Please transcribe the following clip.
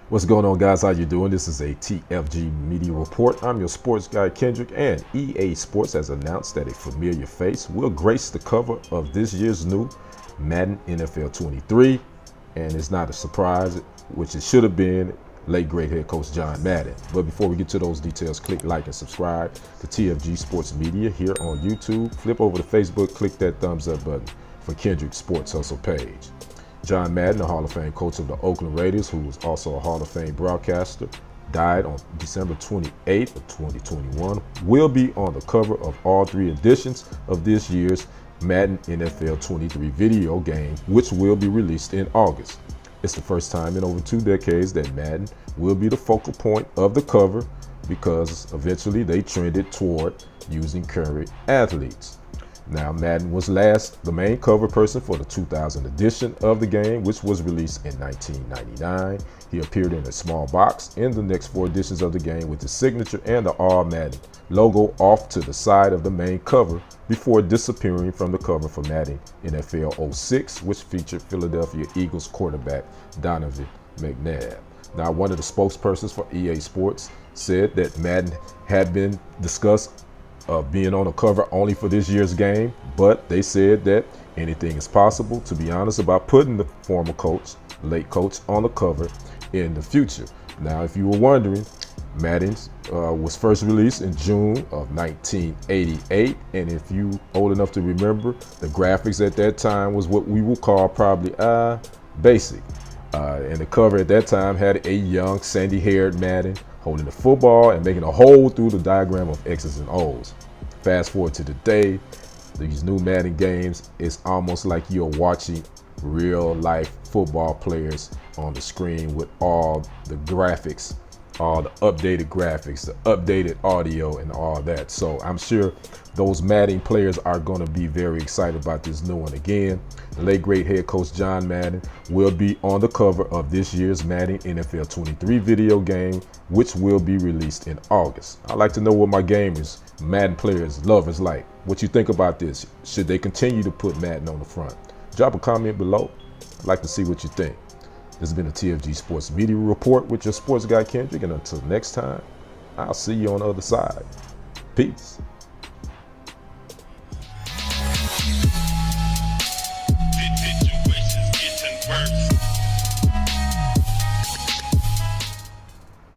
What's going on, guys? How you doing? This is a TFG Media Report. I'm your sports guy, Kendrick, and EA Sports has announced that a familiar face will grace the cover of this year's new Madden NFL 23, and it's not a surprise, which it should have been, late great head coach John Madden. But before we get to those details, click like and subscribe to TFG Sports Media here on YouTube. Flip over to Facebook, click that thumbs up button for Kendrick's Sports Hustle page. John Madden, the Hall of Fame coach of the Oakland Raiders, who was also a Hall of Fame broadcaster, died on December 28th of 2021, will be on the cover of all three editions of this year's Madden NFL 23 video game, which will be released in August. It's the first time in over 2 decades that Madden will be the focal point of the cover, because eventually they trended toward using current athletes. Now, Madden was last the main cover person for the 2000 edition of the game, which was released in 1999. He appeared in a small box in the next 4 editions of the game with his signature and the All Madden logo off to the side of the main cover before disappearing from the cover for Madden NFL 06, which featured Philadelphia Eagles quarterback Donovan McNabb. Now, one of the spokespersons for EA Sports said that Madden had been discussed of being on the cover only for this year's game, but they said that anything is possible, to be honest, about putting the former coach, late coach, on the cover in the future. Now, if you were wondering, Madden was first released in June of 1988, and if you old enough to remember, the graphics at that time was what we would call probably basic. And the cover at that time had a young sandy-haired Madden holding the football and making a hole through the diagram of X's and O's. Fast forward to today, these new Madden games, it's almost like you're watching real life football players on the screen with all the graphics, all the updated graphics, the updated audio and all that. So I'm sure those Madden players are going to be very excited about this new one. Again, the late great head coach John Madden will be on the cover of this year's Madden NFL 23 video game, which will be released in August. I'd like to know what my gamers, Madden players, lovers like. What you think about this? Should they continue to put Madden on the front? Drop a comment below. I'd like to see what you think. This has been a TFG Sports Media Report with your sports guy Kendrick, and until next time, I'll see you on the other side. Peace.